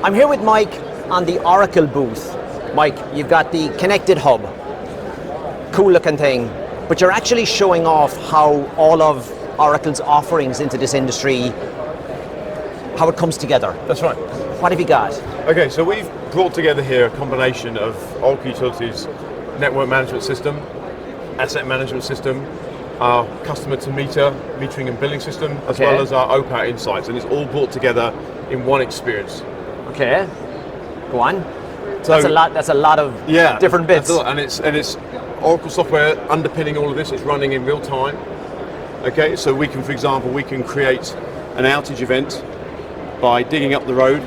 I'm here with Mike on the Oracle booth. Mike, you've got the connected hub, cool looking thing, but you're actually showing off how all of Oracle's offerings into this industry, how it comes together. That's right. What have you got? Okay, so we've brought together here a combination of Oracle Utilities network management system, asset management system, our customer to meter, metering and billing system, as well as our OPAT insights, and it's all brought together in one experience. Okay, go on. So that's a lot of different bits. And it's Oracle software underpinning all of this. It's running in real time. Okay, so we can, for example, create an outage event by digging up the road.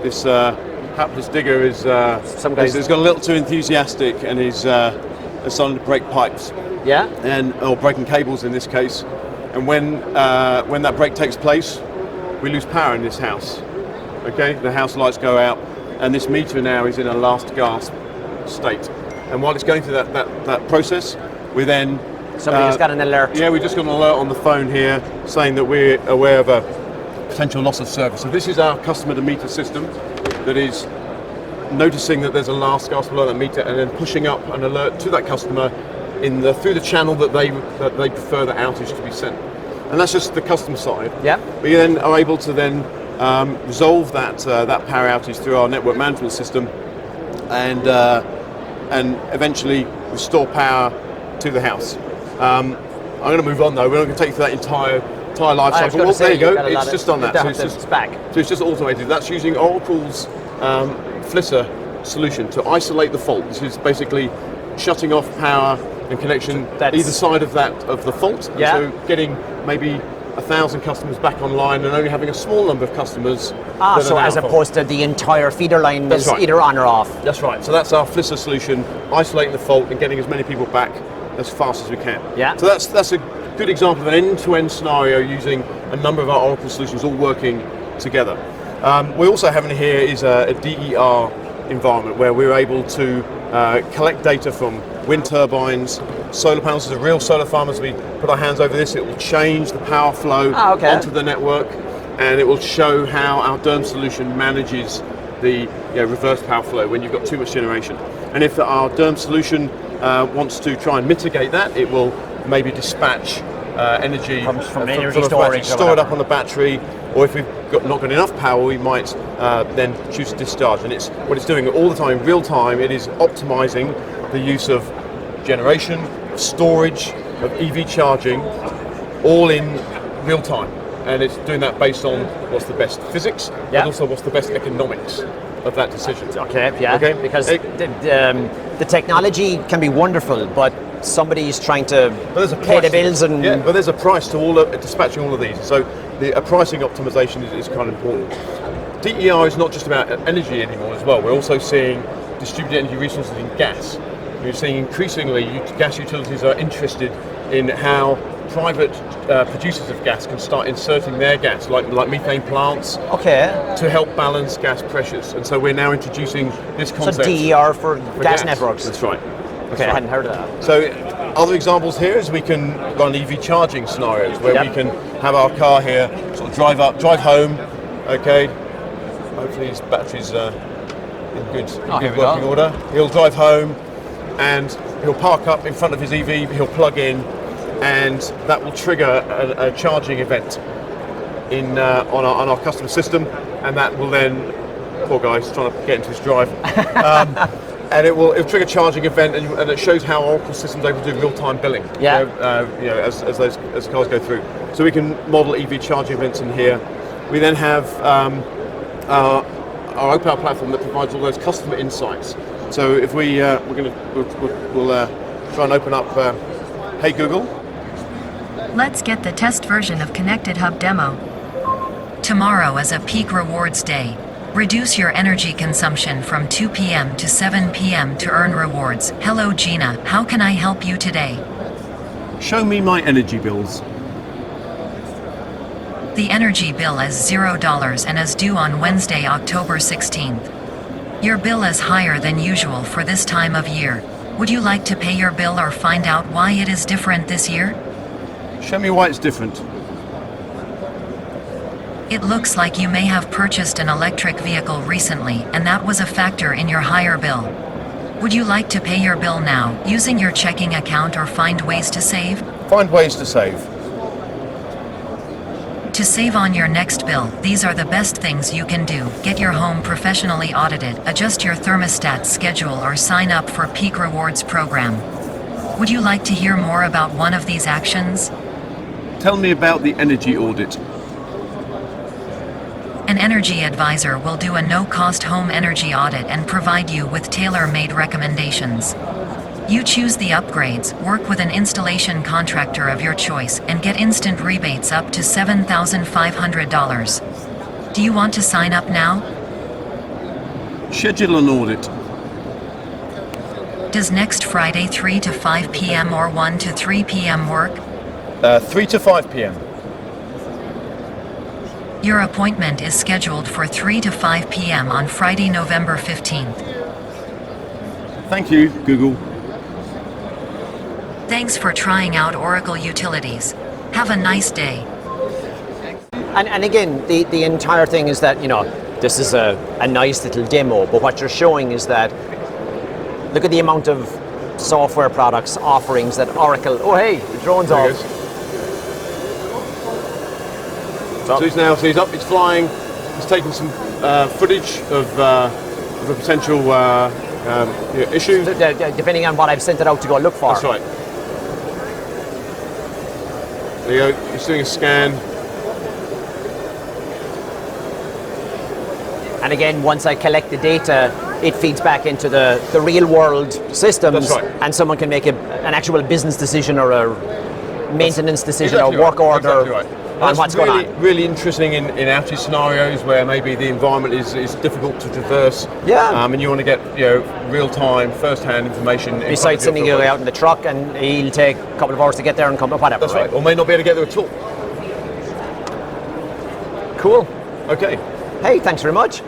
This hapless digger is got a little too enthusiastic and is starting to break pipes. Yeah. Or breaking cables in this case. And when that break takes place, we lose power in this house. Okay, the house lights go out, and this meter now is in a last gasp state. And while it's going through that process, we then somebody just got an alert. Yeah, we just got an alert on the phone here saying that we're aware of a potential loss of service. So this is our customer to meter system that is noticing that there's a last gasp alert on that meter, and then pushing up an alert to that customer through the channel that they prefer the outage to be sent. And that's just the customer side. Yeah. We then are able to then resolve that power outage through our network management system, and eventually restore power to the house. I'm going to move on though. We're not going to take you through that entire life cycle. Well, there you go. It's just done that. So it's just automated. That's using Oracle's Flisser solution to isolate the fault. This is basically shutting off power and connection either side of the fault. Yeah. So getting maybe 1,000 customers back online and only having a small number of customers. So as opposed to the entire feeder line is either on or off. That's right. So that's our Flisser solution, isolating the fault and getting as many people back as fast as we can. Yeah. So that's a good example of an end-to-end scenario using a number of our Oracle solutions all working together. We also have in here is a DER environment where we're able to collect data from wind turbines, solar panels. As a real solar farm, as we put our hands over this, it will change the power flow onto the network, and it will show how our DERM solution manages the reverse power flow when you've got too much generation. And if our DERM solution wants to try and mitigate that, it will maybe dispatch energy from energy storage, store it up on the battery, or if we've not got enough power, we might then choose to discharge. And what it's doing all the time, real time, it is optimizing the use of generation, of storage, of EV charging, all in real time. And it's doing that based on what's the best physics, but also what's the best economics of that decision. Okay, because the technology can be wonderful, but somebody's trying to pay the bills and... Yeah, but there's a price to dispatching all of these. So a pricing optimization is kind of important. DER is not just about energy anymore as well. We're also seeing distributed energy resources in gas. We're seeing increasingly gas utilities are interested in how private producers of gas can start inserting their gas, like methane plants, to help balance gas pressures. And so we're now introducing this concept. So DER for gas networks. That's right. I hadn't heard of that. So other examples here is we can run EV charging scenarios where we can have our car here, sort of drive home. Okay. Hopefully his battery's in good working order. He'll drive home and he'll park up in front of his EV. He'll plug in, and that will trigger a charging event on our customer system, and that will then, poor guy's trying to get into his drive, and it'll trigger a charging event, and it shows how Oracle systems are able to do real-time billing. As cars go through. So we can model EV charging events in here. We then have our OPAL platform that provides all those customer insights. So if we'll try and open up Hey Google. Let's get the test version of Connected Hub demo. Tomorrow is a peak rewards day. Reduce your energy consumption from 2 p.m. to 7 p.m. to earn rewards. Hello Gina, how can I help you today? Show me my energy bills. The energy bill is $0 and is due on Wednesday, October 16th. Your bill is higher than usual for this time of year. Would you like to pay your bill or find out why it is different this year? Show me why it's different. It looks like you may have purchased an electric vehicle recently, and that was a factor in your higher bill. Would you like to pay your bill now, using your checking account, or find ways to save? Find ways to save. To save on your next bill, these are the best things you can do. Get your home professionally audited, adjust your thermostat schedule, or sign up for Peak Rewards program. Would you like to hear more about one of these actions? Tell me about the energy audit. An energy advisor will do a no-cost home energy audit and provide you with tailor-made recommendations. You choose the upgrades, work with an installation contractor of your choice, and get instant rebates up to $7,500. Do you want to sign up now? Schedule an audit. Does next Friday 3 to 5 p.m. or 1 to 3 p.m. work? 3 to 5 p.m. Your appointment is scheduled for 3 to 5 p.m. on Friday, November 15th. Thank you, Google. Thanks for trying out Oracle Utilities. Have a nice day. And again, the entire thing is that, this is a nice little demo, but what you're showing is that, look at the amount of software products, offerings that Oracle, oh hey, the drone's There off. it goes. So he's up, it's flying, he's taking some footage of a potential issue. Depending on what I've sent it out to go look for. That's right. There you go, he's doing a scan. And again, once I collect the data, it feeds back into the real world systems. That's right. And someone can make an actual business decision or a maintenance decision Exactly or work right. order Exactly right. on what's really, going on. really interesting in outage scenarios where maybe the environment is difficult to traverse. Yeah. And you want to get real-time, first-hand information. Besides sending you out in the truck, and he'll take a couple of hours to get there and come up, whatever. That's right. Or may not be able to get there at all. Cool. Okay. Hey, thanks very much.